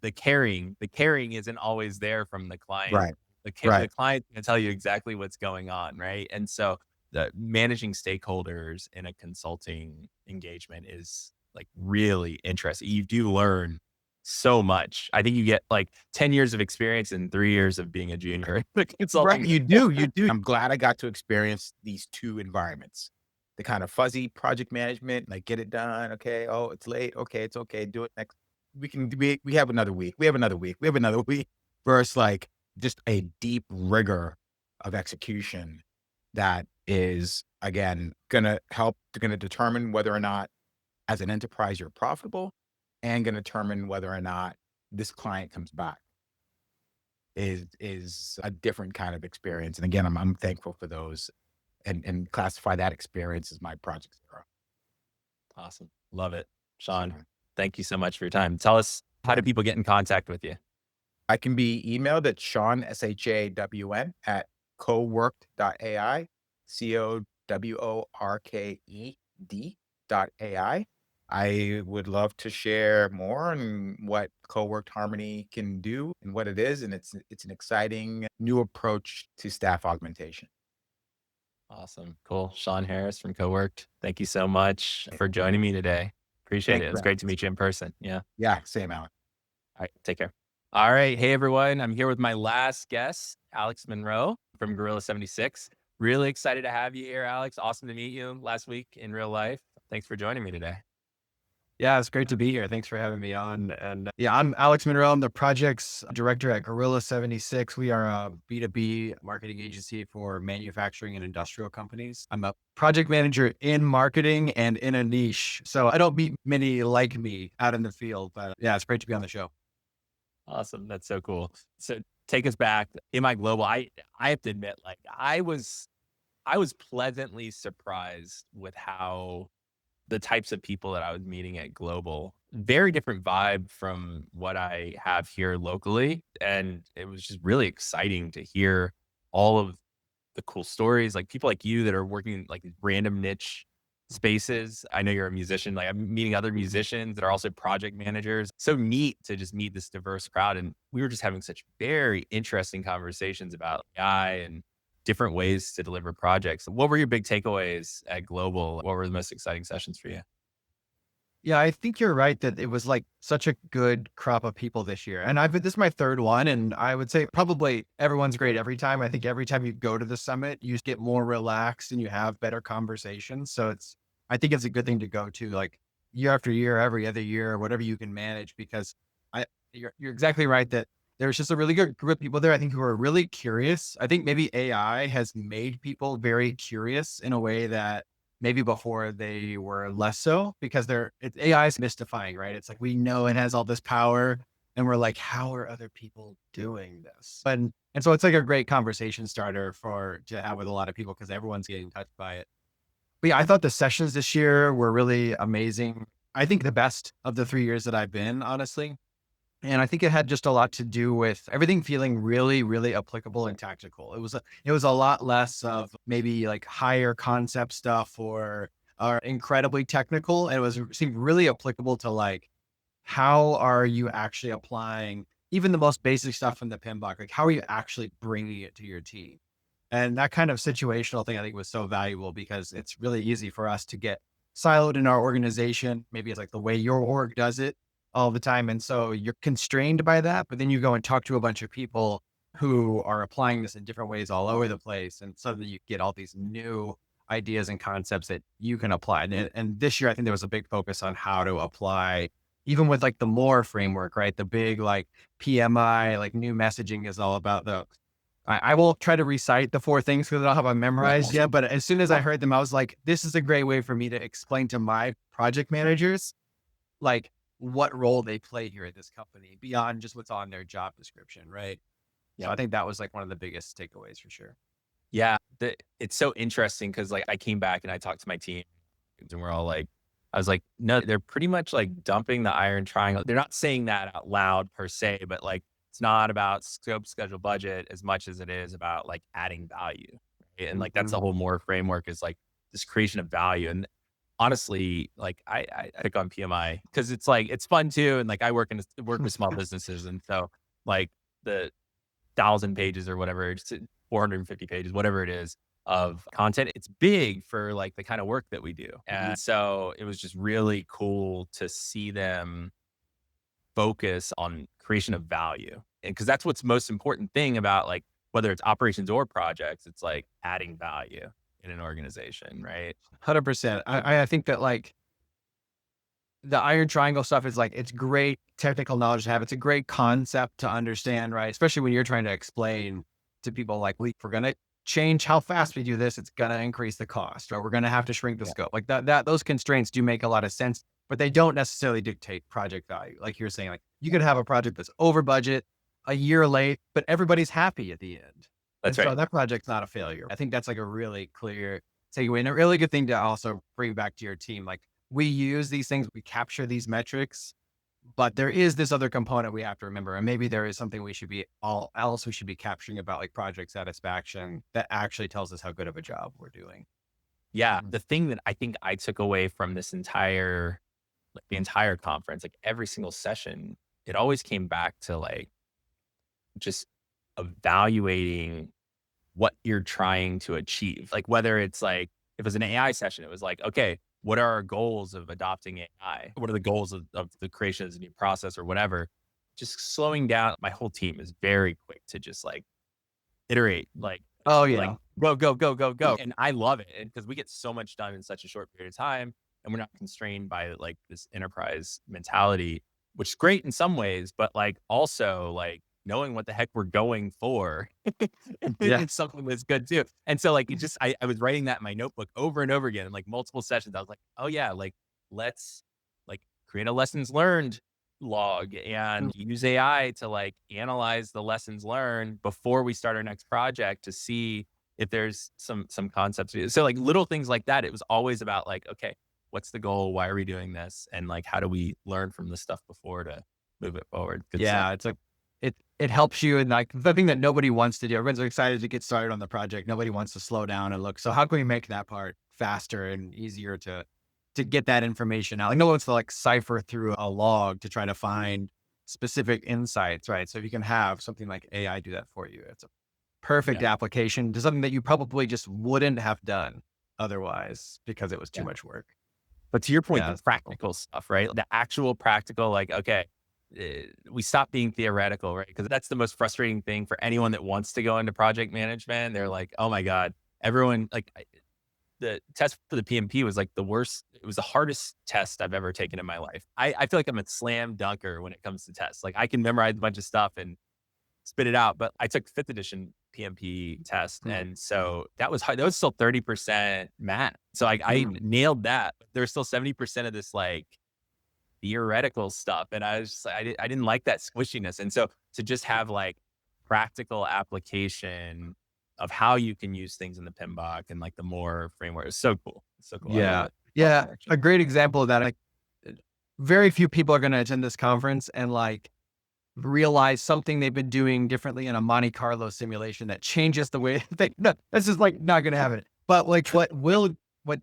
the caring. The caring isn't always there from the client. Right. The Right. client can tell you exactly what's going on, right? And so the managing stakeholders in a consulting engagement is like really interesting. You do learn so much. I think you get like 10 years of experience and 3 years of being a junior in the consulting. Right, you do. I'm glad I got to experience these two environments. The kind of fuzzy project management, like get it done. Okay. Oh, it's late. Okay. It's okay. Do it next. We have another week. We have another week. We have another week. Versus like just a deep rigor of execution that is, again, going to determine whether or not as an enterprise you're profitable, and going to determine whether or not this client comes back. Is a different kind of experience. And again, I'm thankful for those, and classify that experience as my project zero. Awesome. Love it. Shawn, Sure. thank you so much for your time. Tell us, how do people get in contact with you? I can be emailed at Shawn, SHAWN, at coworked.ai, COWORKED.ai. I would love to share more on what co-worked harmony can do and what it is. And it's an exciting new approach to staff augmentation. Awesome. Cool. Shawn Harris from Coworked. Thank you so much for joining me today. Appreciate Thank it. It you, was great Alex. to meet you in person. Yeah. Yeah, same, Alex. All right. Take care. All right. Hey, everyone. I'm here with my last guest, Alex Monroe from Gorilla 76. Really excited to have you here, Alex. Awesome to meet you last week in real life. Thanks for joining me today. Yeah, it's great to be here. Thanks for having me on. And yeah, I'm Alex Monroe. I'm the projects director at Gorilla 76. We are a B2B marketing agency for manufacturing and industrial companies. I'm a project manager in marketing and in a niche. So I don't meet many like me out in the field, but yeah, it's great to be on the show. Awesome. That's so cool. So take us back. PMI Global. I have to admit, like I was pleasantly surprised with how the types of people that I was meeting at Global, very different vibe from what I have here locally. And it was just really exciting to hear all of the cool stories, like people like you that are working in like these random niche spaces. I know you're a musician, like I'm meeting other musicians that are also project managers. So neat to just meet this diverse crowd. And we were just having such very interesting conversations about AI and different ways to deliver projects. What were your big takeaways at Global? What were the most exciting sessions for you? Yeah, I think you're right that it was like such a good crop of people this year. And this is my third one. And I would say probably everyone's great every time. I think every time you go to the summit, you just get more relaxed and you have better conversations. So I think it's a good thing to go to like year after year, every other year, whatever you can manage, because you're exactly right that there's just a really good group of people there, I think, who are really curious. I think maybe AI has made people very curious in a way that maybe before they were less so, because AI is mystifying, right? It's like, we know it has all this power and we're like, how are other people doing this? And so it's like a great conversation starter to have with a lot of people because everyone's getting touched by it. But yeah, I thought the sessions this year were really amazing. I think the best of the 3 years that I've been, honestly. And I think it had just a lot to do with everything feeling really, really applicable and tactical. It was a lot less of maybe like higher concept stuff or incredibly technical. And seemed really applicable to like, how are you actually applying even the most basic stuff from the PMBOK? Like, how are you actually bringing it to your team? And that kind of situational thing, I think, was so valuable because it's really easy for us to get siloed in our organization. Maybe it's like the way your org does it all the time. And so you're constrained by that, but then you go and talk to a bunch of people who are applying this in different ways all over the place. And suddenly you get all these new ideas and concepts that you can apply. And this year, I think there was a big focus on how to apply, even with like the more framework, right? The big like PMI, like new messaging is all about I won't try to recite the 4 things because I don't have them memorized yet. But as soon as I heard them, I was like, this is a great way for me to explain to my project managers, like, what role they play here at this company beyond just what's on their job description, right? Yeah. So I think that was like one of the biggest takeaways for sure. Yeah, it's so interesting because like I came back and I talked to my team and we're all like, I was like, no, they're pretty much like dumping the iron triangle. They're not saying that out loud per se, but like it's not about scope, schedule, budget as much as it is about like adding value. Right? And like that's the whole more framework is like this creation of value. And honestly, like I pick on PMI because it's like it's fun too. And like I work with small businesses. And so like the 1,000 pages or whatever, it's 450 pages, whatever it is of content. It's big for like the kind of work that we do. And so it was just really cool to see them focus on creation of value. And because that's what's most important thing about like, whether it's operations or projects, it's like adding value in an organization, right? 100%. I think that like the iron triangle stuff is like, it's great technical knowledge to have. It's a great concept to understand, right? Especially when you're trying to explain to people like, we're going to change how fast we do this. It's going to increase the cost, or we're going to have to shrink the scope. Like those constraints do make a lot of sense, but they don't necessarily dictate project value. Like you're saying, like you could have a project that's over budget, a year late, but everybody's happy at the end. That's and right. So that project's not a failure. I think that's like a really clear takeaway and a really good thing to also bring back to your team. Like, we use these things, we capture these metrics, but there is this other component we have to remember. And maybe there is something we should be capturing about like project satisfaction that actually tells us how good of a job we're doing. Yeah. The thing that I think I took away from this entire like the entire conference, like every single session, it always came back to like just evaluating what you're trying to achieve. Like whether it's like, if it was an AI session, it was like, okay, what are our goals of adopting AI? What are the goals of the creation of this new process or whatever? Just slowing down. My whole team is very quick to just like iterate, Oh like yeah. go, go, go, go, go. And I love it because we get so much done in such a short period of time and we're not constrained by like this enterprise mentality, which is great in some ways, but like also like knowing what the heck we're going for. Yeah. It's something that's good too. And so like, it just, I was writing that in my notebook over and over again in like multiple sessions. I was like, oh yeah, like let's like create a lessons learned log and use AI to like analyze the lessons learned before we start our next project to see if there's some concepts. So like little things like that. It was always about like, okay, what's the goal? Why are we doing this? And like, how do we learn from this stuff before to move it forward? Good stuff. Yeah, it's like it helps you, and like the thing that nobody wants to do. Everyone's excited to get started on the project. Nobody wants to slow down and look. So how can we make that part faster and easier to get that information out? Like no one wants to like cipher through a log to try to find specific insights, right? So if you can have something like AI do that for you, it's a perfect application to something that you probably just wouldn't have done otherwise because it was too much work. But to your point, Yeah, the practical stuff, right? The actual practical, like, okay, we stop being theoretical, right? Because that's the most frustrating thing for anyone that wants to go into project management. They're like, oh my God, everyone, like the test for the PMP was like the worst. It was the hardest test I've ever taken in my life. I feel like I'm a slam dunker when it comes to tests. Like I can memorize a bunch of stuff and spit it out, but I took 5th edition PMP test. And so that was hard. That was still 30% math. So I nailed that. But there was still 70% of this like theoretical stuff. And I was just like, I didn't like that squishiness. And so to just have like practical application of how you can use things in the PMBOK and like the more framework is so cool. It's so cool. I love it. Yeah. A great example of that. Like very few people are going to attend this conference and like realize something they've been doing differently in a Monte Carlo simulation that changes the way they, no, this is like not going to happen. But like what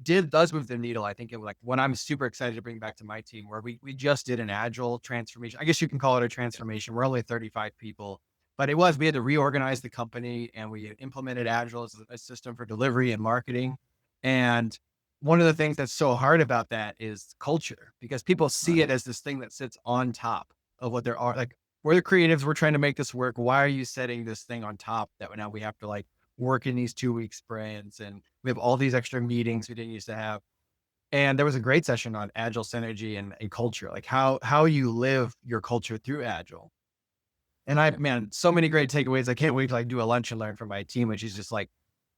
does move the needle, I think it like what I'm super excited to bring back to my team where we just did an agile transformation. I guess you can call it a transformation. We're only 35 people, but we had to reorganize the company and we implemented agile as a system for delivery and marketing. And one of the things that's so hard about that is culture because people see it as this thing that sits on top of what there are. Like we're the creatives, we're trying to make this work. Why are you setting this thing on top that now we have to like work in these 2-week sprints and we have all these extra meetings we didn't used to have. And there was a great session on agile synergy and culture, like how you live your culture through agile. And man, so many great takeaways. I can't wait to like do a lunch and learn from my team, which is just like,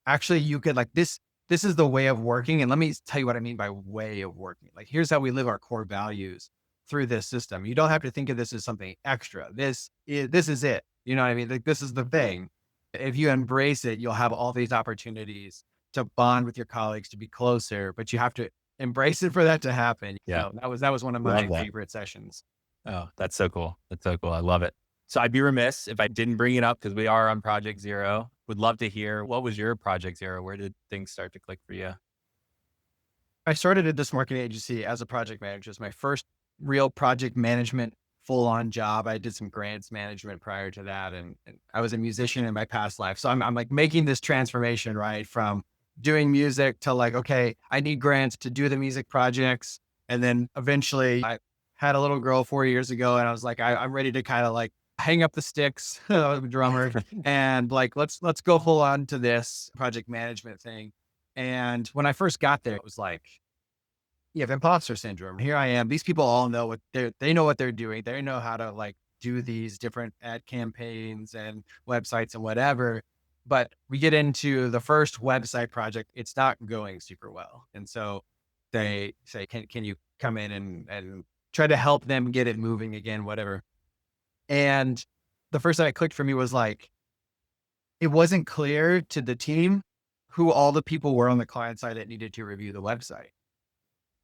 actually you could like this is the way of working. And let me tell you what I mean by way of working. Like, here's how we live our core values through this system. You don't have to think of this as something extra. This is it. You know what I mean? Like, this is the thing. If you embrace it, you'll have all these opportunities to bond with your colleagues, to be closer, but you have to embrace it for that to happen. Yeah. So that was one of my favorite sessions. Oh, that's so cool. That's so cool. I love it. So I'd be remiss if I didn't bring it up because we are on Project Zero. Would love to hear, what was your Project Zero? Where did things start to click for you? I started at this marketing agency as a project manager. It's my first real project management full-on job. I did some grants management prior to that. And I was a musician in my past life. So I'm like making this transformation, right? From doing music to like, okay, I need grants to do the music projects. And then eventually I had a little girl 4 years ago and I was like, I'm ready to kind of like hang up the sticks. I was a drummer and like, let's go full on to this project management thing. And when I first got there, it was like, you have imposter syndrome. Here I am. These people all know they know what they're doing. They know how to like do these different ad campaigns and websites and whatever. But we get into the first website project, it's not going super well. And so they say, can you come in and try to help them get it moving again, whatever. And the first thing that clicked for me was like, it wasn't clear to the team who all the people were on the client side that needed to review the website.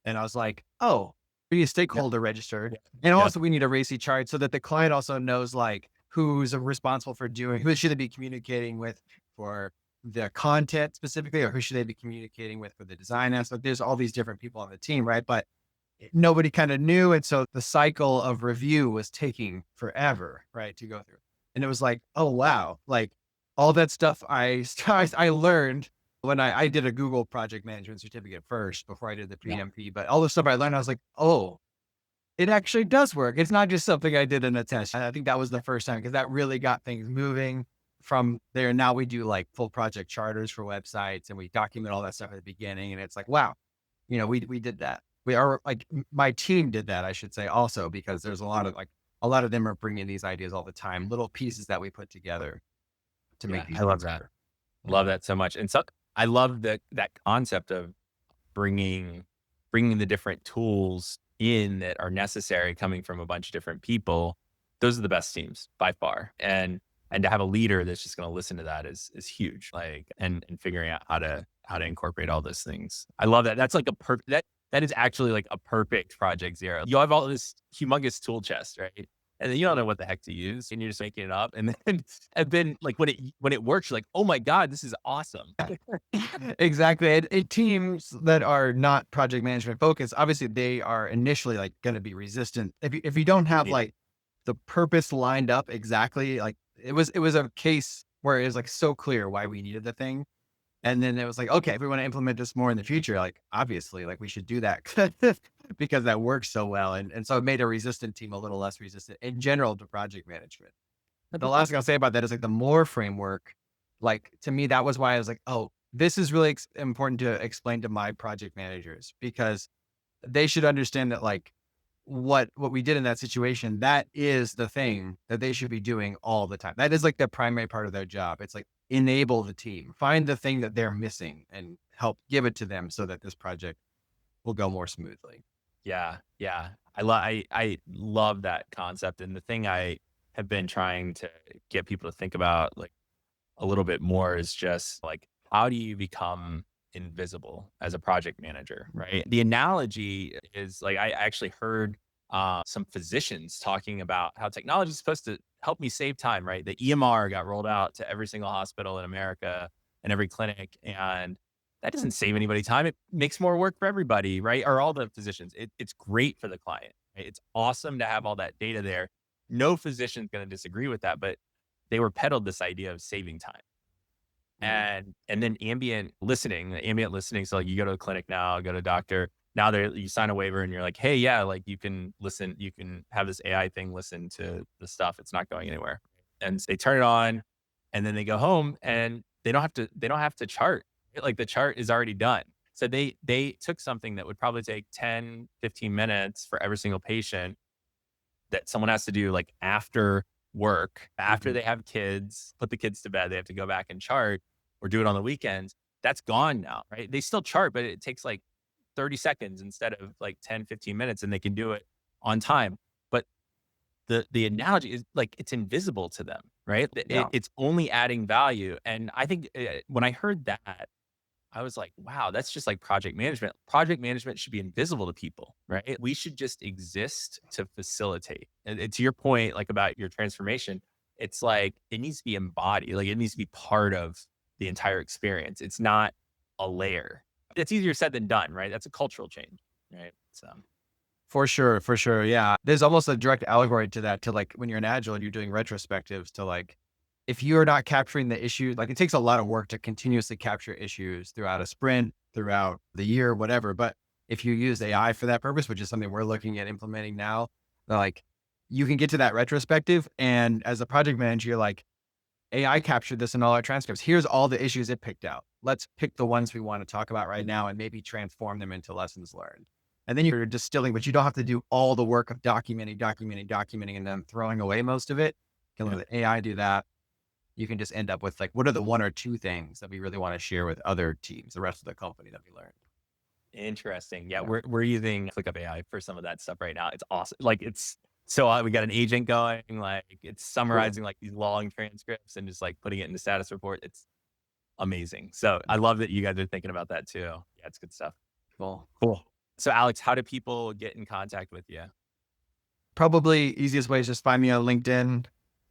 And I was like, oh, we need a stakeholder register. And also we need a RACI chart so that the client also knows like who's responsible for who should they be communicating with for the content specifically, or who should they be communicating with for the design aspect. There's all these different people on the team, right? But nobody kind of knew. And so the cycle of review was taking forever, right, to go through. And it was like, oh, wow. Like all that stuff I learned when I did a Google project management certificate first before I did the PMP, but all the stuff I learned, I was like, oh, it actually does work. It's not just something I did in a test. And I think that was the first time because that really got things moving from there. Now we do like full project charters for websites and we document all that stuff at the beginning. And it's like, wow, we did that. We are like, my team did that, I should say also, because there's a lot of them are bringing these ideas all the time, little pieces that we put together to make these. I love that. Love that so much. And so I love that concept of bringing the different tools in that are necessary coming from a bunch of different people. Those are the best teams by far. And to have a leader that's just going to listen to that is huge. Like, and figuring out how to incorporate all those things. I love that. That's like that is actually like a perfect Project Zero. You have all this humongous tool chest, right? And then you don't know what the heck to use, and you're just making it up. And then like when it works, you're like, oh my God, this is awesome. Exactly. And teams that are not project management focused, obviously they are initially like going to be resistant. If you don't have like the purpose lined up exactly, like it was a case where it was like so clear why we needed the thing. And then it was like, okay, if we want to implement this more in the future, like obviously like we should do that because that works so well. And so it made a resistant team a little less resistant in general to project management. The last thing I'll say about that is like the more framework, like to me, that was why I was like, oh, this is really important to explain to my project managers because they should understand that like what we did in that situation, that is the thing that they should be doing all the time. That is like the primary part of their job. It's like enable the team, find the thing that they're missing and help give it to them so that this project will go more smoothly. Yeah. I love that concept. And the thing I have been trying to get people to think about like a little bit more is just like, how do you become invisible as a project manager, right? The analogy is like, I actually heard some physicians talking about how technology is supposed to help me save time, right? The EMR got rolled out to every single hospital in America and every clinic. And that doesn't save anybody time. It makes more work for everybody, right? Or all the physicians. It's great for the client, right? It's awesome to have all that data there. No physician's going to disagree with that, but they were peddled this idea of saving time. And then ambient listening. So like you go to a clinic now, go to a doctor. Now you sign a waiver and you're like, hey, yeah, like you can listen, you can have this AI thing listen to the stuff. It's not going anywhere. And they turn it on and then they go home and they don't have to chart. Like the chart is already done. So they took something that would probably take 10, 15 minutes for every single patient that someone has to do like after work, after they have kids, put the kids to bed, they have to go back and chart or do it on the weekends. That's gone now, right? They still chart, but it takes like 30 seconds instead of like 10, 15 minutes and they can do it on time. But the analogy is like, it's invisible to them, right? It's only adding value. And I think when I heard that, I was like, wow, that's just like project management. Project management should be invisible to people, right? We should just exist to facilitate. And to your point, like about your transformation, it's like, it needs to be embodied. Like it needs to be part of the entire experience. It's not a layer. It's easier said than done, right? That's a cultural change, right? So. For sure. Yeah. There's almost a direct allegory to that, to like when you're in Agile and you're doing retrospectives to like, if you're not capturing the issue, like it takes a lot of work to continuously capture issues throughout a sprint, throughout the year, whatever. But if you use AI for that purpose, which is something we're looking at implementing now, like you can get to that retrospective. And as a project manager, you're like, AI captured this in all our transcripts. Here's all the issues it picked out. Let's pick the ones we want to talk about right now and maybe transform them into lessons learned. And then you're distilling, but you don't have to do all the work of documenting, and then throwing away most of it. You can let AI do that. You can just end up with like, what are the one or two things that we really want to share with other teams, the rest of the company that we learned? Interesting. Yeah, we're using ClickUp AI for some of that stuff right now. It's awesome. Like so we got an agent going, like it's summarizing like these long transcripts and just like putting it in the status report. It's amazing. So I love that you guys are thinking about that too. Yeah, it's good stuff. Cool. So Alex, how do people get in contact with you? Probably easiest way is just find me on LinkedIn.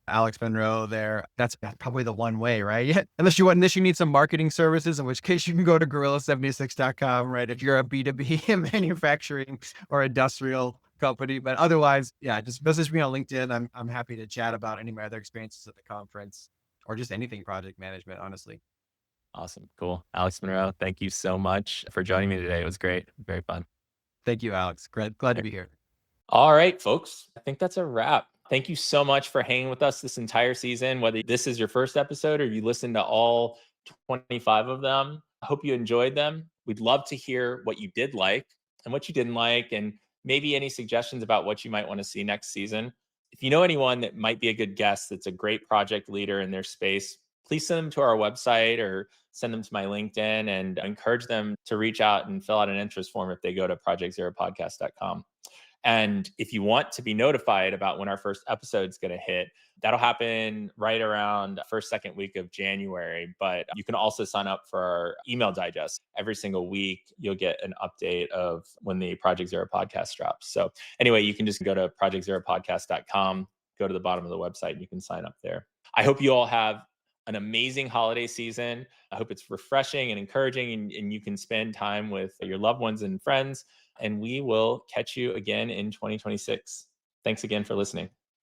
Alex Monroe there. That's probably the one way, right? Yeah. Unless you need some marketing services, in which case you can go to gorilla76.com, right? If you're a B2B manufacturing or industrial company. But otherwise, yeah, just message me on LinkedIn. I'm happy to chat about any of my other experiences at the conference or just anything project management, honestly. Awesome. Cool. Alex Monroe, thank you so much for joining me today. It was great. Very fun. Thank you, Alex. Glad to be here. All right, folks. I think that's a wrap. Thank you so much for hanging with us this entire season, whether this is your first episode or you listened to all 25 of them. I hope you enjoyed them. We'd love to hear what you did like and what you didn't like, and maybe any suggestions about what you might want to see next season. If you know anyone that might be a good guest that's a great project leader in their space, please send them to our website or send them to my LinkedIn, and encourage them to reach out and fill out an interest form if they go to projectzeropodcast.com. And if you want to be notified about when our first episode is going to hit, that'll happen right around the first, second week of January. But you can also sign up for our email digest. Every single week, you'll get an update of when the Project Zero podcast drops. So anyway, you can just go to projectzeropodcast.com, go to the bottom of the website, and you can sign up there. I hope you all have an amazing holiday season. I hope it's refreshing and encouraging, and you can spend time with your loved ones and friends. And we will catch you again in 2026. Thanks again for listening.